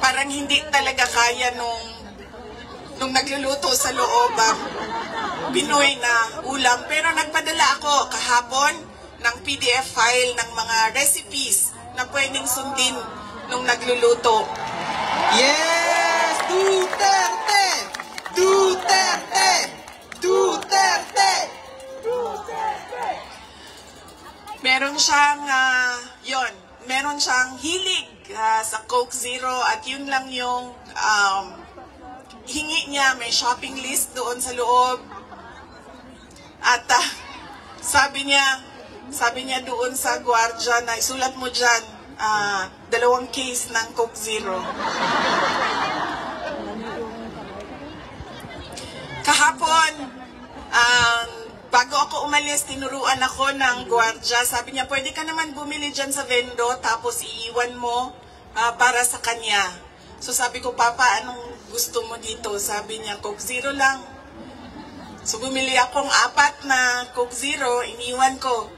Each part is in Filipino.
parang hindi talaga kaya nung nagluluto sa loob ang Pinoy na ulam. Pero nagpadala ako kahapon ng PDF file ng mga recipes na pwedeng sundin nung nagluluto. Yes! Duterte! Duterte! Duterte! Duterte! Meron siyang, meron siyang hilig sa Coke Zero at yun lang yung hingi niya. May shopping list doon sa loob. At sabi niya doon sa gwardiya na isulat mo dyan, 2 case ng Coke Zero. Kahapon, bago ako umalis, tinuruan ako ng gwardiya. Sabi niya, pwede ka naman bumili dyan sa vendo, tapos iiwan mo para sa kanya. So sabi ko, Papa, anong gusto mo dito? Sabi niya, Coke Zero lang. So bumili akong 4 na Coke Zero, iniwan ko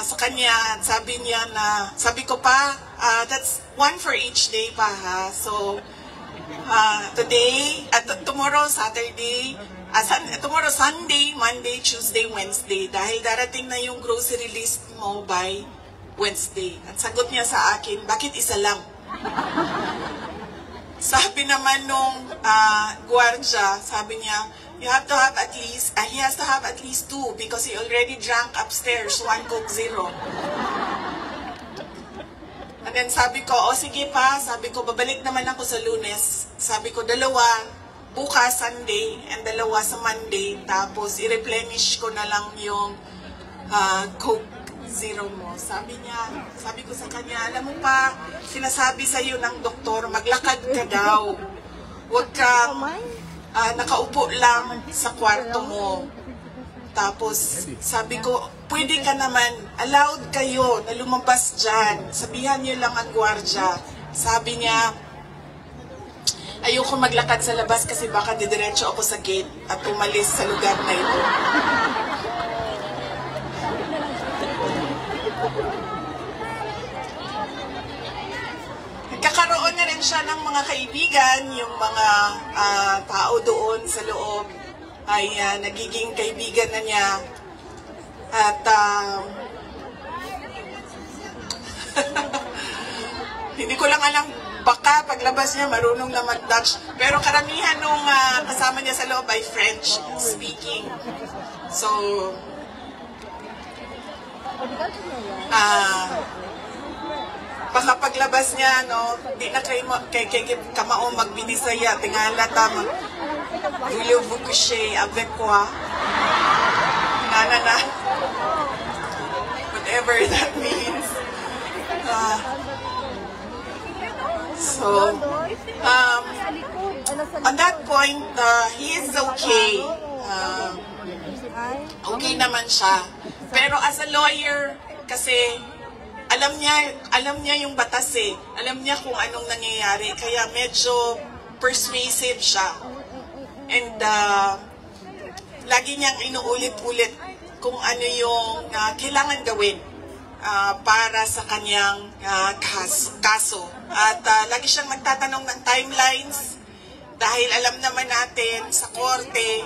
sa kanya. At sabi ko pa, that's 1 for each day pa ha. So today, tomorrow, Saturday, tomorrow, Sunday, Monday, Tuesday, Wednesday. Dahil darating na yung grocery list mo by Wednesday. At sagot niya sa akin, bakit isa lang? Sabi naman nung gwardiya, sabi niya, he has to have at least 2 because he already drank upstairs 1 Coke Zero. And then sabi ko, sige pa, sabi ko, babalik naman ako sa Lunes. Sabi ko, 2 bukas Sunday and 2 sa Monday, tapos i-replenish ko na lang yung Coke Zero mo. Sabi ko sa kanya, alam mo pa, sinasabi sa'yo ng doktor, maglakad ka daw. Huwag kang nakaupo lang sa kwarto mo. Tapos sabi ko, pwede ka naman, allowed kayo na lumabas dyan. Sabihan niyo lang ang gwardiya. Sabi niya, ayoko maglakad sa labas kasi baka didiretso ako sa gate at umalis sa lugar na ito. Nagkakaroon na rin siya ng mga kaibigan, yung mga tao doon sa loob ay nagiging kaibigan na niya. At hindi ko lang alam, baka paglabas niya marunong na mag-Dutch. Pero karamihan nung kasama niya sa loob ay French speaking. So, baka paglabas niya, no, di na kay kamao magbinisaya, tingala tama. Voulez-vous coucher avec quoi? Na. Whatever that means. So, on that point, he is okay. Okay naman siya. Pero as a lawyer, kasi alam niya yung batas eh. Alam niya kung anong nangyayari. Kaya medyo persuasive siya. And lagi niyang inuulit-ulit kung ano yung kailangan gawin para sa kanyang kaso. At lagi siyang nagtatanong ng timelines dahil alam naman natin sa korte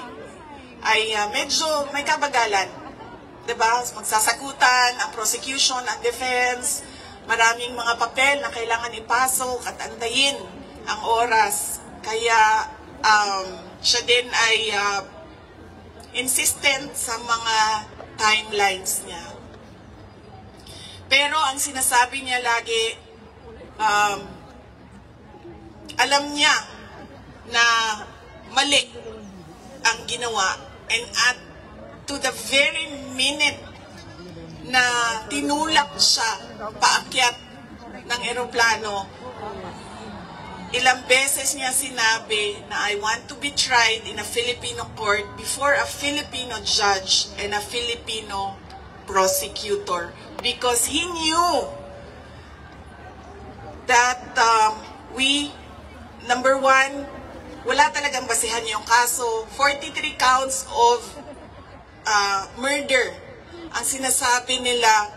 ay medyo may kabagalan. Diba? Magsasagutan ang prosecution, ang defense, maraming mga papel na kailangan ipasok at antayin ang oras. Kaya siya din ay insistent sa mga timelines niya. Pero ang sinasabi niya lagi, alam niya na mali ang ginawa, and at to the very minute na tinulak siya paakyat ng eroplano, ilang beses niya sinabi na I want to be tried in a Filipino court before a Filipino judge and a Filipino prosecutor, because he knew that number one, wala talagang basihan yung kaso. 43 counts of murder ang sinasabi nila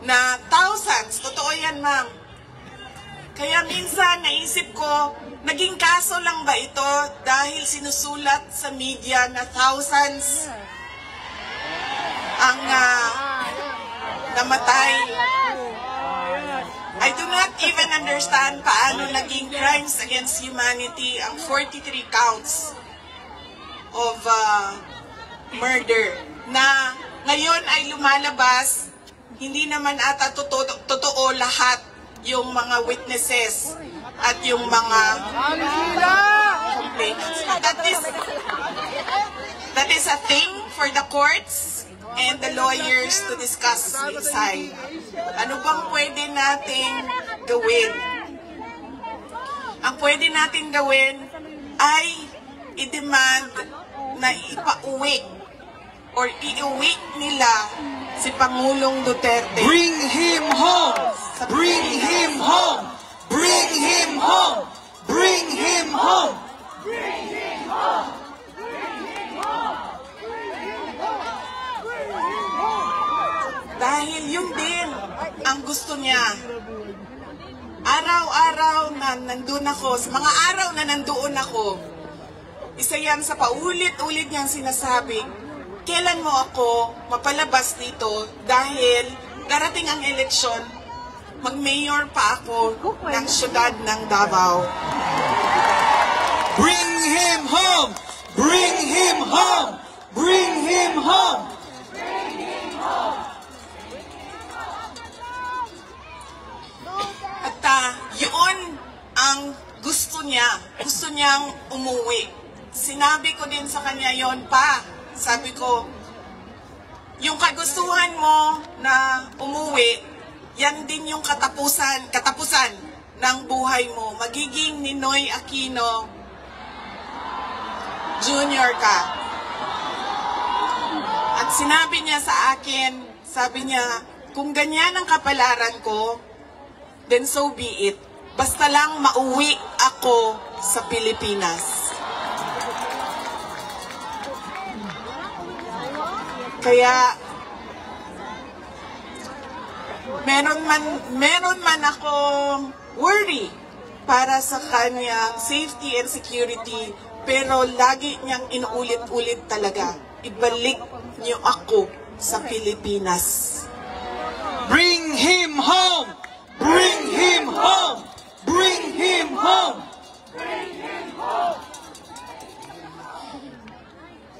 na thousands, totoo yan ma'am, Kaya minsan naisip ko, naging kaso lang ba ito dahil sinusulat sa media na thousands ang namatay? I do not even understand paano naging crimes against humanity ang 43 counts of murder na ngayon ay lumalabas. Hindi naman ata totoo lahat yung mga witnesses at yung mga complainants. That is a thing for the courts and the lawyers to discuss inside. Ano bang pwede nating gawin? Ang pwede nating gawin ay i-demand na ipauwi or iuwi nila si Pangulong Duterte. Bring him home! Bring him home! Bring him home! Bring him home! Bring him home! Dahil yun din ang gusto niya. Araw-araw na nandun ako, sa mga araw na nandoon ako, isa yan sa paulit-ulit niyang sinasabi, kailan mo ako mapalabas dito dahil darating ang eleksyon, mag-mayor pa ako ng syudad ng Davao. Bring him home! Bring him home! Bring him home! Bring him home! At yun ang gusto niya. Gusto niyang umuwi. Sinabi ko din sa kanya yon pa. Sabi ko, yung kagustuhan mo na umuwi, yan din yung katapusan ng buhay mo. Magiging Ninoy Aquino Jr. ka. At sinabi niya sa akin, sabi niya, kung ganyan ang kapalaran ko, then so be it. Basta lang mauwi ako sa Pilipinas. Kaya meron man akong worry para sa kanyang safety and security, pero lagi niyang inuulit-ulit talaga, ibalik niyo ako sa Pilipinas. Bring him home! Bring him home! Bring him home! Bring him home!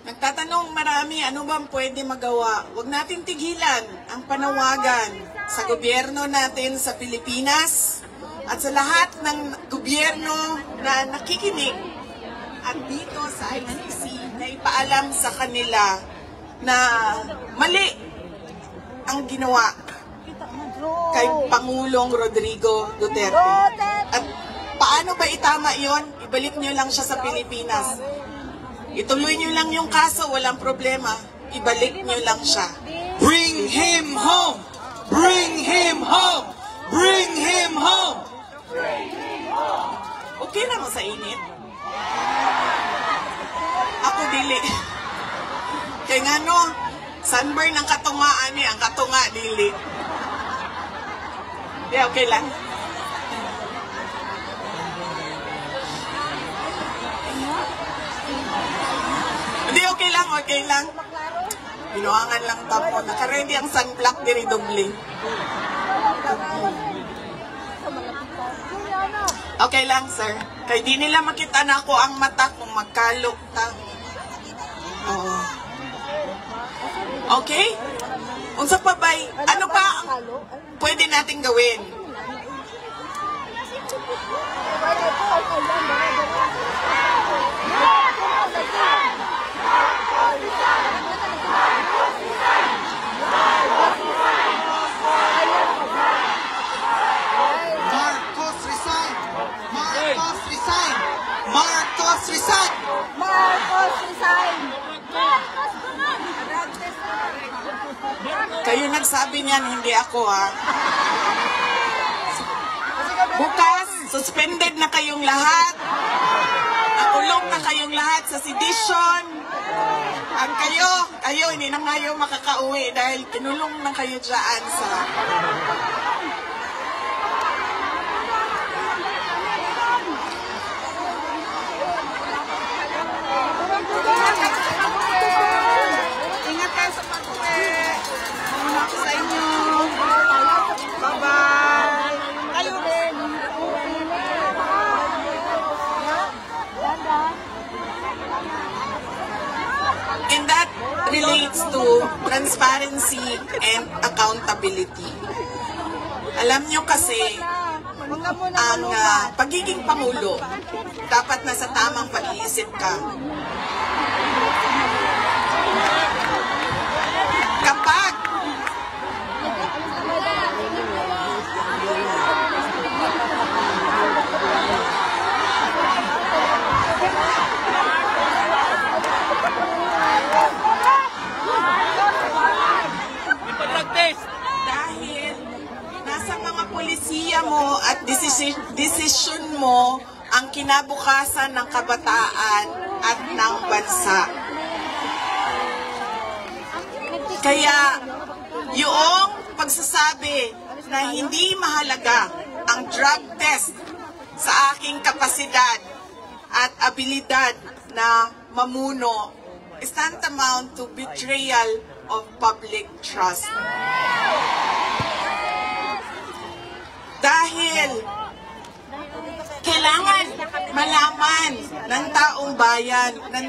Nagtatanong marami, ano bang pwede magawa? Huwag natin tigilan ang panawagan sa gobyerno natin sa Pilipinas at sa lahat ng gobyerno na nakikinig at dito sa ICC na ipaalam sa kanila na mali ang ginawa kay Pangulong Rodrigo Duterte. At paano ba itama yon? Ibalik nyo lang siya sa Pilipinas. Ituloy nyo lang yung kaso, walang problema. Ibalik nyo lang siya. Bring him home! Bring him home! Bring him home! Okay na mo sa init? Ako dili. Kaya nga no, sunburn ang katungaan niya, ang katunga dili. Yeah, okay lang. Hindi, okay lang, okay lang. Binuangan lang tapo. Naka-ready ang sunblock diri doble. Okay lang, sir. Kaya di nila makita na ako ang mata kung magkalok ta. Oo. Okay? Unsa pa ba'y, ano pa ang pwede nating gawin? Marcos resign! Marcos resign! Marcos resign! Marcos resign! Kayo nagsabi niyan, hindi ako ha. Bukas, suspended na kayong lahat. Nakulong na kayong lahat sa sedition. Ang kayo, hindi na kayo makakauwi dahil kinulong na kayo dyan sa... relates to transparency and accountability. Alam nyo kasi, ang pagiging Pangulo, dapat nasa tamang pag-iisip ka. Kapag dahil nasa mga polisiya mo at desisyon mo ang kinabukasan ng kabataan at ng bansa. Kaya yung pagsasabi na hindi mahalaga ang drug test sa aking kapasidad at abilidad na mamuno is tantamount to betrayal of public trust. Dahil kailangan malaman ng taong bayan na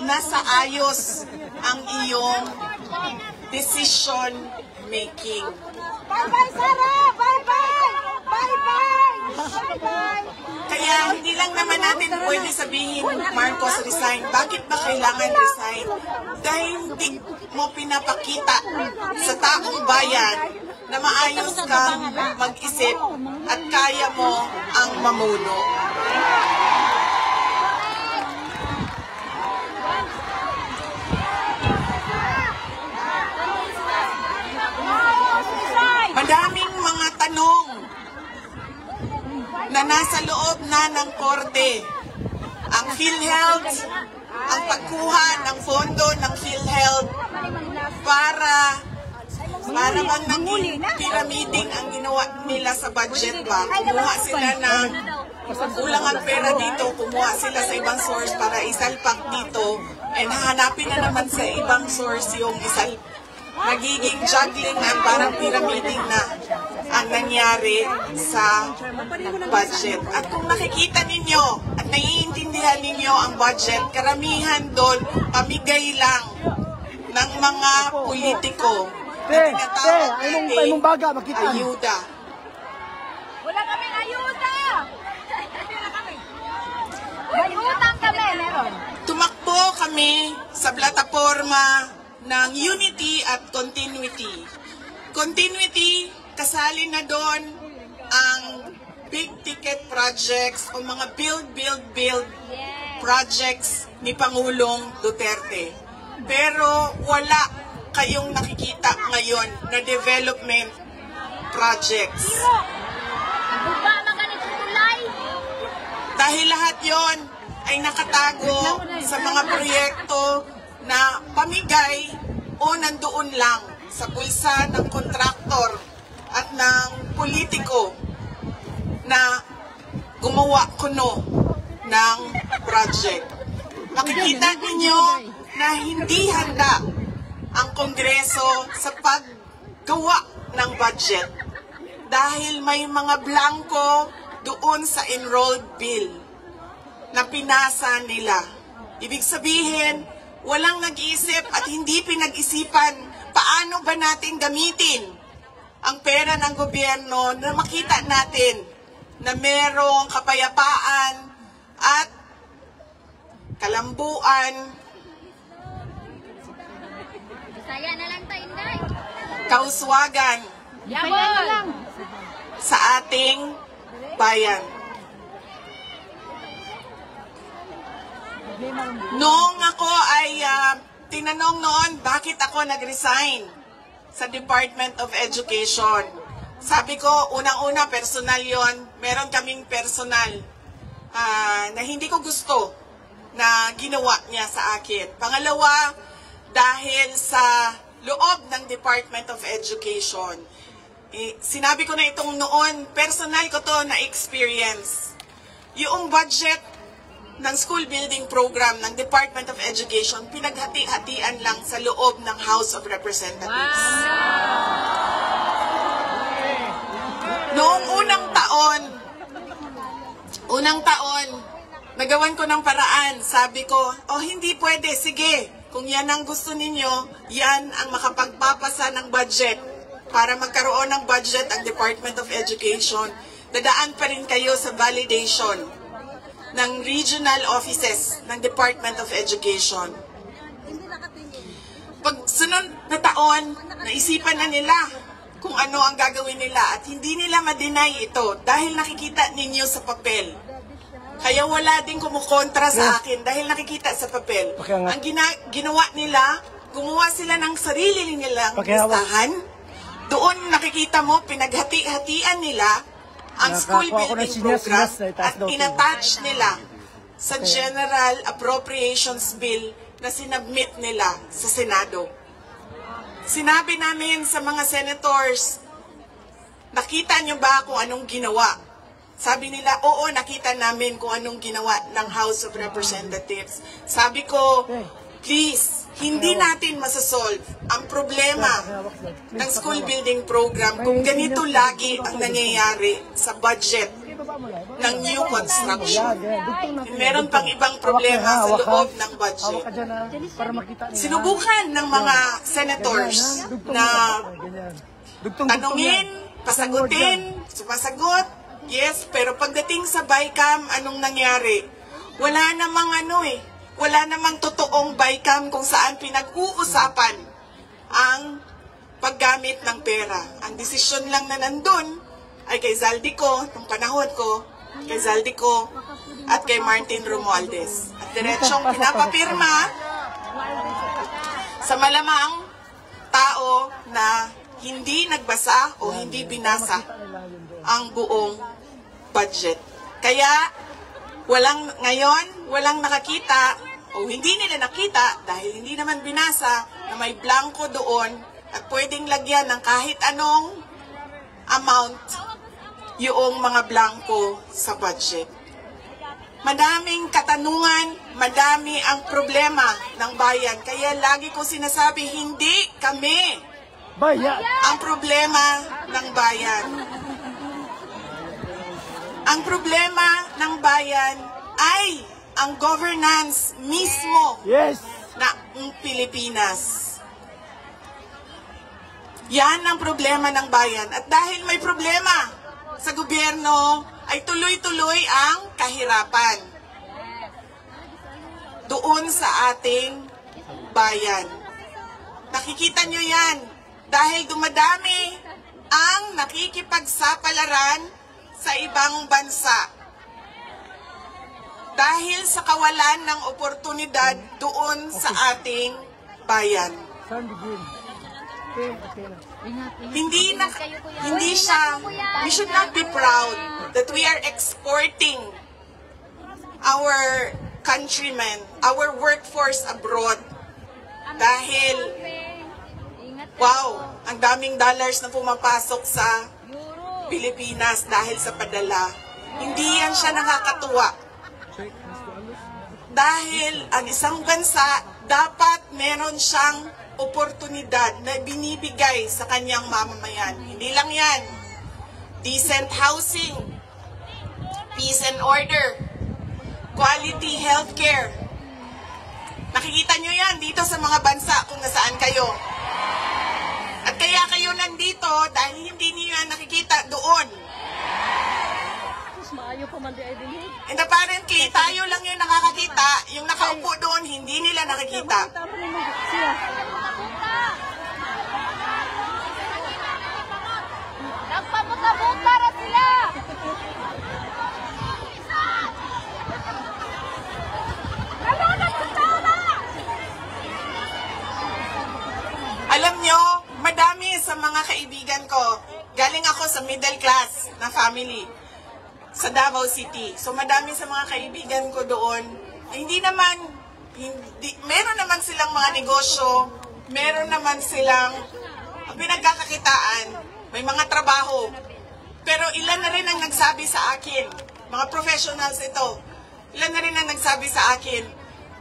nasa ayos ang iyong decision making. Bye-bye, Sarah! Bye-bye! Bye-bye! Bye-bye! Kaya hindi lang naman natin pwede sabihin, Marcos resign. Bakit ba kailangan resign? Dahil hindi mo pinapakita sa taong bayan na maayos kang mag-isip at kaya mo ang mamuno. Madaming mga tanong na nasa loob na ng korte. Ang PhilHealth, ang pagkuha ng pondo ng PhilHealth para bang naging pyramiding ang ginawa nila sa budget ba? Kumuha sila ng kulang ang pera dito, kumuha sila sa ibang source para isalpak dito, and hahanapin na naman sa ibang source yung nagiging juggling na parang pyramiding na ang nangyari sa budget. At kung nakikita ninyo at naiintindihan ninyo ang budget, karamihan doon pamigay lang ng mga politiko na tinatawag natin ayuda. Wala kaming ayuda! May utang kami, meron. Tumakbo kami sa plataforma ng unity at continuity. Continuity, kasali na doon ang big ticket projects o mga build projects ni Pangulong Duterte. Pero wala kayong nakikita ngayon na development projects. Dahil lahat yon ay nakatago sa mga proyekto na pamigay o nandoon lang sa bulsa ng kontraktor at ng politiko na gumawa kuno ng project. Makikita ninyo na hindi handa ang Kongreso sa paggawa ng budget dahil may mga blanco doon sa enrolled bill na pinasa nila. Ibig sabihin, walang nag-iisip at hindi pinag-isipan paano ba natin gamitin ang pera ng gobyerno na makita natin na merong kapayapaan at kalambuan, kauswagan sa ating bayan. Noong ako ay tinanong noon bakit ako nag-resign sa Department of Education. Sabi ko, unang-una, personal yon. Meron kaming personal na hindi ko gusto na ginawa niya sa akin. Pangalawa, dahil sa loob ng Department of Education. Sinabi ko na itong noon, personal ko to na experience. Yung budget ng school building program ng Department of Education, pinaghati-hatian lang sa loob ng House of Representatives. Noong unang taon, nagawan ko ng paraan. Sabi ko, oh hindi pwede, sige, Kung yan ang gusto ninyo, yan ang makapagpapasa ng budget. Para magkaroon ng budget ang Department of Education, dadaan pa rin kayo sa validation ng regional offices ng Department of Education. Pag sunod na taon, naisipan na nila kung ano ang gagawin nila at hindi nila ma-deny ito dahil nakikita ninyo sa papel. Kaya wala din kumukontra sa akin dahil nakikita sa papel. Ang ginawa nila, gumawa sila ng sarili nilang listahan. Doon nakikita mo, pinaghati-hatian nila ang school building program at inattach nila sa General Appropriations Bill na sinabmit nila sa Senado. Sinabi namin sa mga senators, nakita nyo ba kung anong ginawa? Sabi nila, oo, nakita namin kung anong ginawa ng House of Representatives. Sabi ko, please, hindi natin masasolve ang problema ng school building program kung ganito lagi ang nangyayari sa budget ng new construction. Meron pang ibang problema sa loob ng budget. Sinubukan ng mga senators na tanungin, pasagutin, sumasagot, yes, pero pagdating sa BICAM, anong nangyari? Wala namang wala namang totoong BICAM kung saan pinag-uusapan ang paggamit ng pera. Ang desisyon lang na nandun ay kay Zaldico, nung panahon ko, kay Zaldico at kay Martin Romualdez. At diretsong pinapapirma sa malamang tao na hindi nagbasa o hindi binasa ang buong budget. Kaya walang nakakita o hindi nila nakita dahil hindi naman binasa na may blanco doon at pwedeng lagyan ng kahit anong amount yung mga blanco sa budget. Madaming katanungan, madami ang problema ng bayan. Kaya lagi ko sinasabi, hindi kami ang problema ng bayan. Ang problema ng bayan ay ang governance mismo ng Pilipinas. Yan ang problema ng bayan. At dahil may problema sa gobyerno, ay tuloy-tuloy ang kahirapan doon sa ating bayan. Nakikita nyo yan dahil dumadami ang nakikipagsapalaran sa ibang bansa. Dahil sa kawalan ng oportunidad doon sa ating bayan. We should not be proud that we are exporting our countrymen, our workforce abroad. Dahil, wow, ang daming dollars na pumapasok sa Pilipinas dahil sa padala. Hindi yan siya nakakatuwa. Dahil ang isang bansa, dapat meron siyang oportunidad na binibigay sa kanyang mamamayan. Hindi lang yan. Decent housing, peace and order, quality healthcare. Nakikita nyo yan dito sa mga bansa kung nasaan kayo. At kaya kayo nandito dahil hindi niyo yan nakikita doon. And apparently, tayo lang yung nakakakita, yung nakaupo doon, hindi nila nakikita. Nagpabuka-buka na sila! Alam nyo, madami sa mga kaibigan ko, galing ako sa middle class na family sa Davao City. So madami sa mga kaibigan ko doon, meron naman silang mga negosyo, meron naman silang pinagkakakitaan, may mga trabaho. Pero ilan na rin ang nagsabi sa akin, mga professionals ito, ilan na rin ang nagsabi sa akin,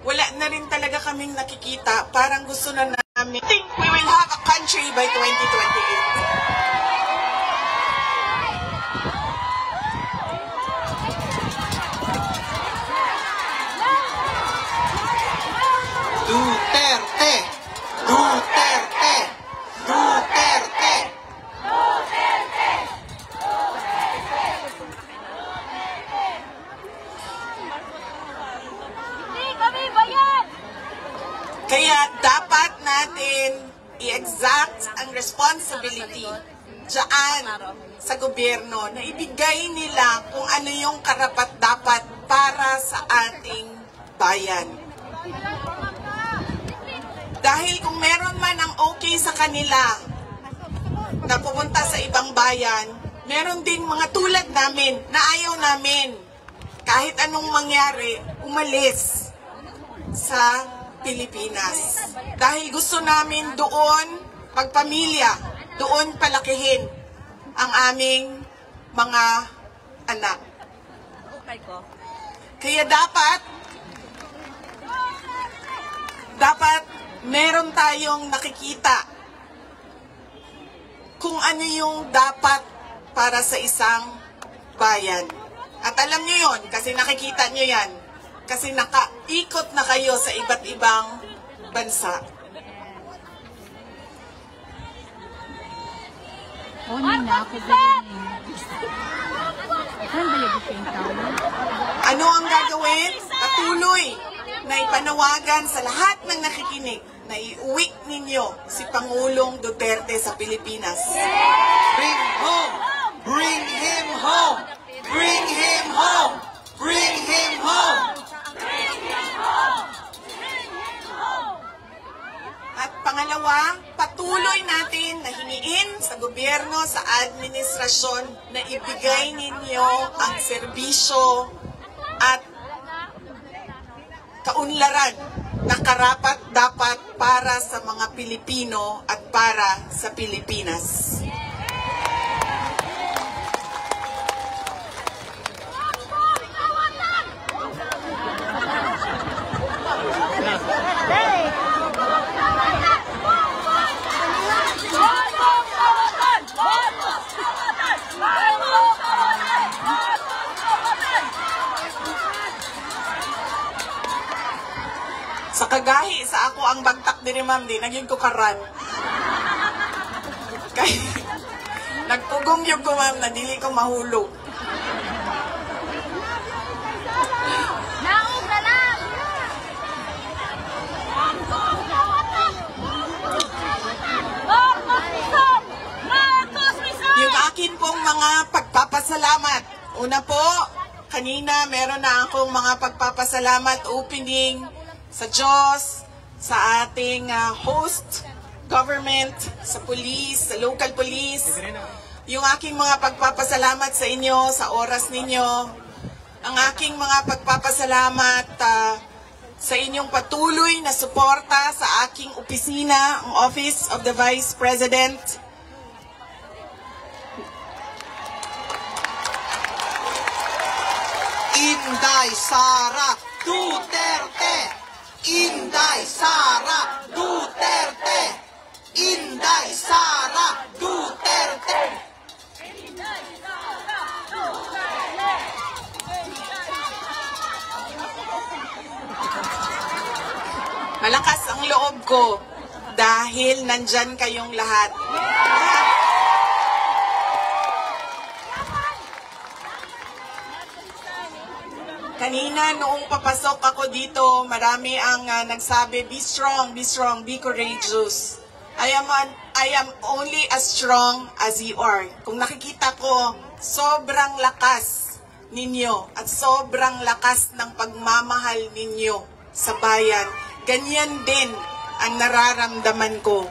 wala na rin talaga kaming nakikita, parang gusto na namin. I think we will have a country by 2028. Duterte. Kaya dapat natin i-exact ang responsibility dyan sa gobyerno na ibigay nila kung ano yung karapat-dapat para sa ating bayan. Dahil kung meron man ang okay sa kanila na pumunta sa ibang bayan, meron din mga tulad namin na ayaw namin kahit anong mangyari, umalis sa Pilipinas. Dahil gusto namin doon magpamilya, doon palakihin ang aming mga anak. Kaya dapat meron tayong nakikita kung ano yung dapat para sa isang bayan. At alam nyo yun, kasi nakikita nyo yan. Kasi nakaikot na kayo sa iba't ibang bansa. Ano ang gagawin? Patuloy na ipanawagan sa lahat ng nakikinig na iuwi ninyo si Pangulong Duterte sa Pilipinas. Bring home! Bring him home! Bring him home! Bring him home! At pangalawa, patuloy natin na hiniin sa gobyerno, sa administrasyon na ibigay ninyo ang serbisyo at kaunlaran na karapat-dapat para sa mga Pilipino at para sa Pilipinas. Sa kagahi, sa ako ang bagtak din ni ma'am, di naging ko karan. Kaya, nagpugong yung ko ma'am, na dili ko mahulog. Naog na lang! Yung akin pong mga pagpapasalamat. Una po, kanina meron na akong mga pagpapasalamat opening sa Diyos, sa ating host government, sa police, sa local police. Yung aking mga pagpapasalamat sa inyo, sa oras ninyo. Ang aking mga pagpapasalamat sa inyong patuloy na suporta sa aking opisina, ang Office of the Vice President. Inday Sara Duterte! Inday Sara Duterte! Inday Sara Duterte! Malakas ang loob ko dahil nandyan kayong lahat. Kanina, noong papasok ako dito, marami ang nagsabi, be strong, be courageous. I am only as strong as you are. Kung nakikita ko, sobrang lakas ninyo at sobrang lakas ng pagmamahal ninyo sa bayan. Ganyan din ang nararamdaman ko.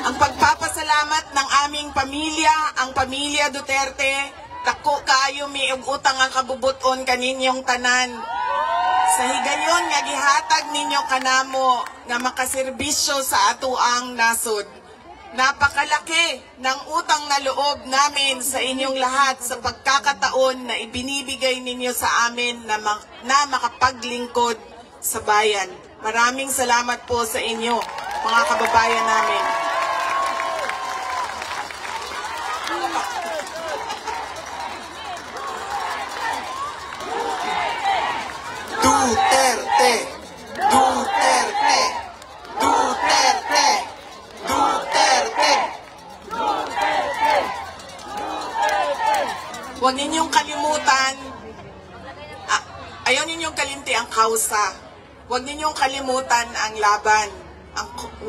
Ang pagpapasalamat ng aming pamilya, ang pamilya Duterte, dako kaayo mi og utang ang kabubuton kaninyong tanan. Sa higayon nga gihatag ninyo kanamo nga makaserbisyo sa atuang nasod. Napakalaki ng utang na loob namin sa inyong lahat sa pagkakataon na ibinibigay ninyo sa amin na makapaglingkod sa bayan. Maraming salamat po sa inyo, mga kababayan namin. Duterte! Duterte! Duterte! Duterte! Huwag ninyong kalimutan, ayaw ninyong kalimti ang kausa. Huwag ninyong kalimutan ang laban.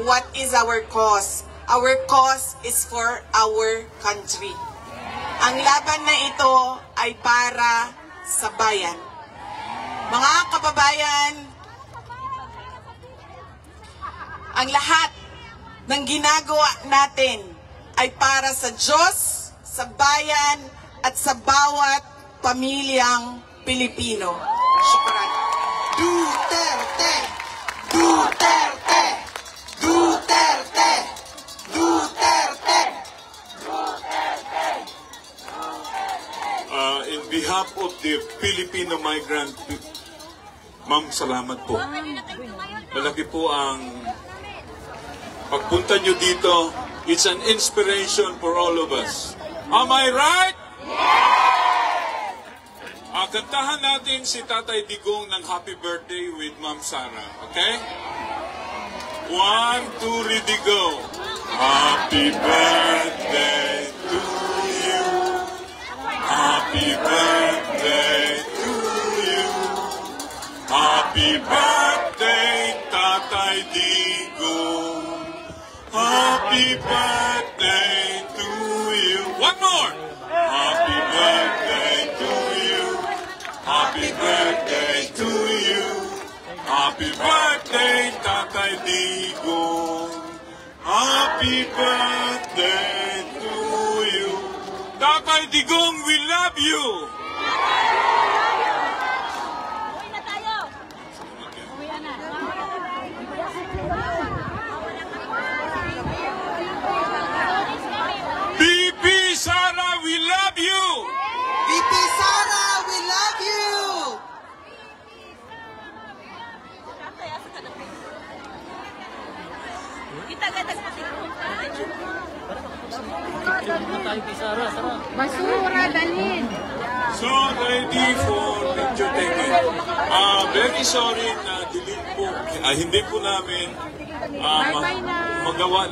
What is our cause? Our cause is for our country. Ang laban na ito ay para sa bayan. Mga kababayan, ang lahat ng ginagawa natin ay para sa Diyos, sa bayan, at sa bawat pamilyang Pilipino. Shukran. Duterte! Duterte! Duterte! Duterte! In behalf of the Filipino migrant, ma'am, salamat po. Malaki po ang pagpunta nyo dito. It's an inspiration for all of us. Am I right? Kantahan natin si Tatay Digong ng Happy Birthday with Ma'am Sara. Okay? 1, 2, ready, go. Happy birthday to you. Happy birthday to you. Happy birthday, Tatay Digong. Happy birthday to you. One more. Happy birthday to you. Happy birthday to you. Happy birthday, Tatay Digong. Happy birthday to you. Tatay Digong, we love you. Uwi na tayo. Uwi na. BP Sara, we love you. VP Sara, we love you! Basura, dalhin. So, ready for picture taking. Very sorry na hindi po namin magawa